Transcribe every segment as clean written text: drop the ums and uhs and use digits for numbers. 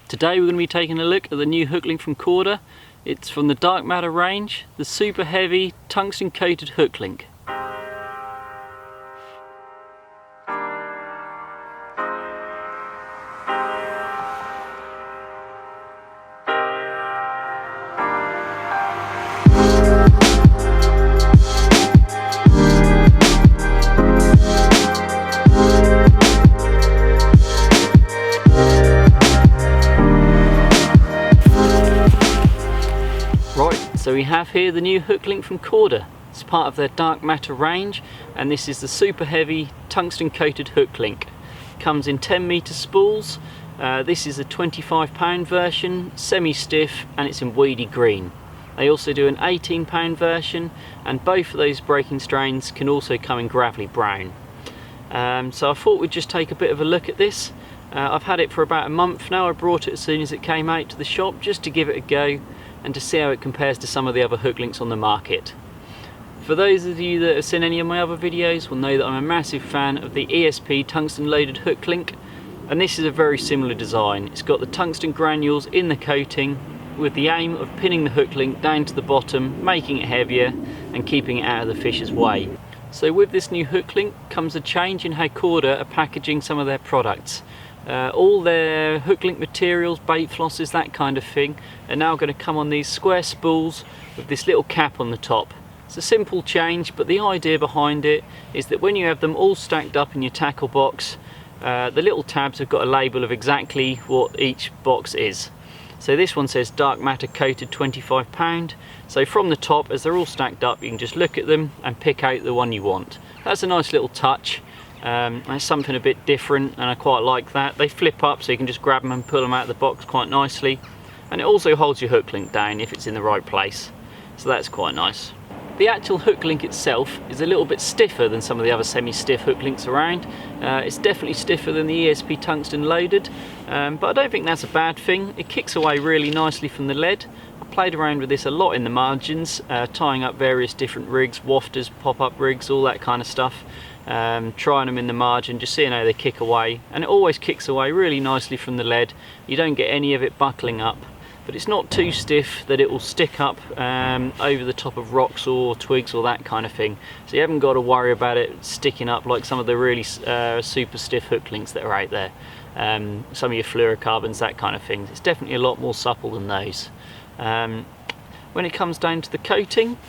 Today we're going to be taking a look at the new Hooklink from Korda. It's from the Dark Matter range, the super heavy tungsten coated Hooklink. So we have here the new Hooklink from Korda. It's part of their Dark Matter range, and this is the super heavy tungsten coated Hooklink. Comes in 10-meter spools. This is a £25 version, semi-stiff, and it's in weedy green. They also do an £18 version, and both of those breaking strains can also come in gravelly brown. So I thought we'd just take a bit of a look at this. I've had it for about a month now. I brought it as soon as it came out to the shop just to give it a go and to see how it compares to some of the other Hooklinks on the market. For those of you that have seen any of my other videos will know that I'm a massive fan of the ESP tungsten loaded Hooklink, and this is a very similar design. It's got the tungsten granules in the coating with the aim of pinning the Hooklink down to the bottom, making it heavier and keeping it out of the fish's way. So with this new Hooklink comes a change in how Korda are packaging some of their products. All their Hooklink materials, bait flosses, that kind of thing, are now going to come on these square spools with this little cap on the top. It's a simple change, but the idea behind it is that when you have them all stacked up in your tackle box, the little tabs have got a label of exactly what each box is. So this one says Dark Matter coated £25. So from the top, as they're all stacked up, you can just look at them and pick out the one you want. That's a nice little touch. It's something a bit different, and I quite like that. They flip up so you can just grab them and pull them out of the box quite nicely, and it also holds your Hooklink down if it's in the right place, so that's quite nice. The actual Hooklink itself is a little bit stiffer than some of the other semi-stiff Hooklinks around. It's definitely stiffer than the ESP tungsten loaded, but I don't think that's a bad thing. It kicks away really nicely from the lead. I played around with this a lot in the margins, tying up various different rigs, wafters, pop-up rigs, all that kind of stuff. Trying them in the margin, just seeing how they kick away, and it always kicks away really nicely from the lead. You don't get any of it buckling up, but it's not too stiff that it will stick up over the top of rocks or twigs or that kind of thing, so you haven't got to worry about it sticking up like some of the really super stiff Hooklinks that are out there, some of your fluorocarbons, that kind of thing. It's definitely a lot more supple than those. When it comes down to the coating,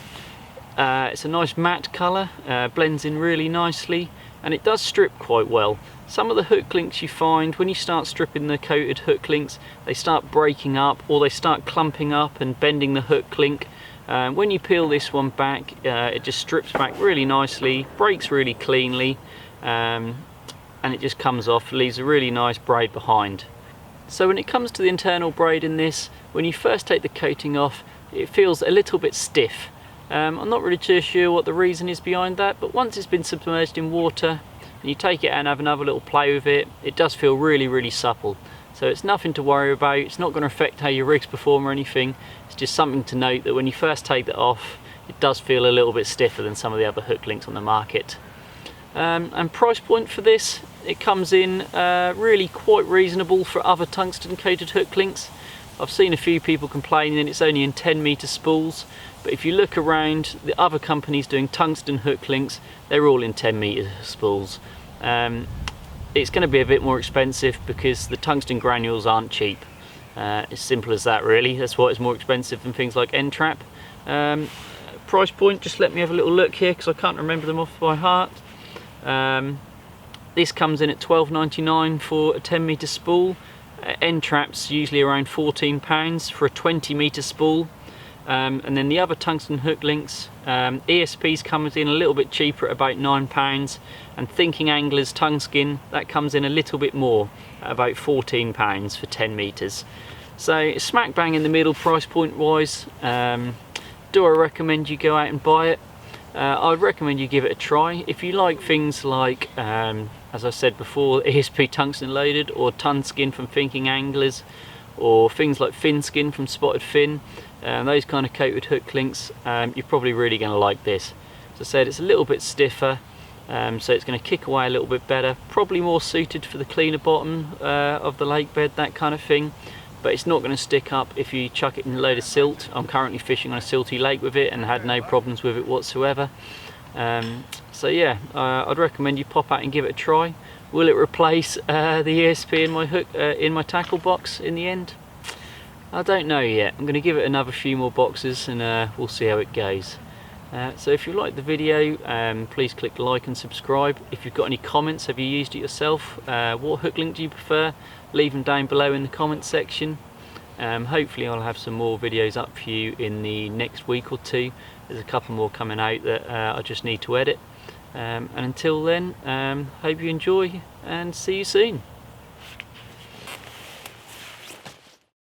it's a nice matte colour, blends in really nicely, and it does strip quite well. Some of the Hooklinks you find, when you start stripping the coated Hooklinks, they start breaking up or they start clumping up and bending the Hooklink. When you peel this one back, it just strips back really nicely, breaks really cleanly, and it just comes off, leaves a really nice braid behind. So when it comes to the internal braid in this, when you first take the coating off, it feels a little bit stiff. I'm not really too sure what the reason is behind that, but once it's been submerged in water and you take it out and have another little play with it, it does feel really supple. So it's nothing to worry about. It's not going to affect how your rigs perform or anything. It's just something to note that when you first take that off, it does feel a little bit stiffer than some of the other Hooklinks on the market. And price point for this, it comes in really quite reasonable for other tungsten coated Hooklinks. I've seen a few people complaining that it's only in 10-meter spools, but if you look around, the other companies doing tungsten Hooklinks, they're all in 10-meter spools. It's going to be a bit more expensive because the tungsten granules aren't cheap. As simple as that, really. That's why it's more expensive than things like N-Trap. Price point, just let me have a little look here because I can't remember them off by heart. This comes in at £12.99 for a 10-meter spool. N-Trap's usually around £14 for a 20-meter spool. And then the other tungsten Hooklinks, ESP's comes in a little bit cheaper at about £9, and Thinking Anglers Tungskin, that comes in a little bit more at about £14 for 10 meters. So it's smack bang in the middle price point wise. Do I recommend you go out and buy it? I'd recommend you give it a try. If you like things like, as I said before, ESP tungsten loaded, or Tungskin from Thinking Anglers, or things like Fin Skin from Spotted Fin, those kind of coated Hooklinks, you're probably really going to like this. As I said, it's a little bit stiffer, so it's going to kick away a little bit better, probably more suited for the cleaner bottom of the lake bed, that kind of thing. but it's not going to stick up if you chuck it in a load of silt. I'm currently fishing on a silty lake with it and had no problems with it whatsoever. So yeah, I'd recommend you pop out and give it a try. Will it replace the ESP in my hook in my tackle box in the end? I don't know yet. I'm going to give it another few more boxes and we'll see how it goes. So if you like the video, please click like and subscribe. If you've got any comments, have you used it yourself? What hook link do you prefer? Leave them down below in the comments section. Hopefully I'll have some more videos up for you in the next week or two. There's a couple more coming out that I just need to edit. And until then, hope you enjoy and see you soon.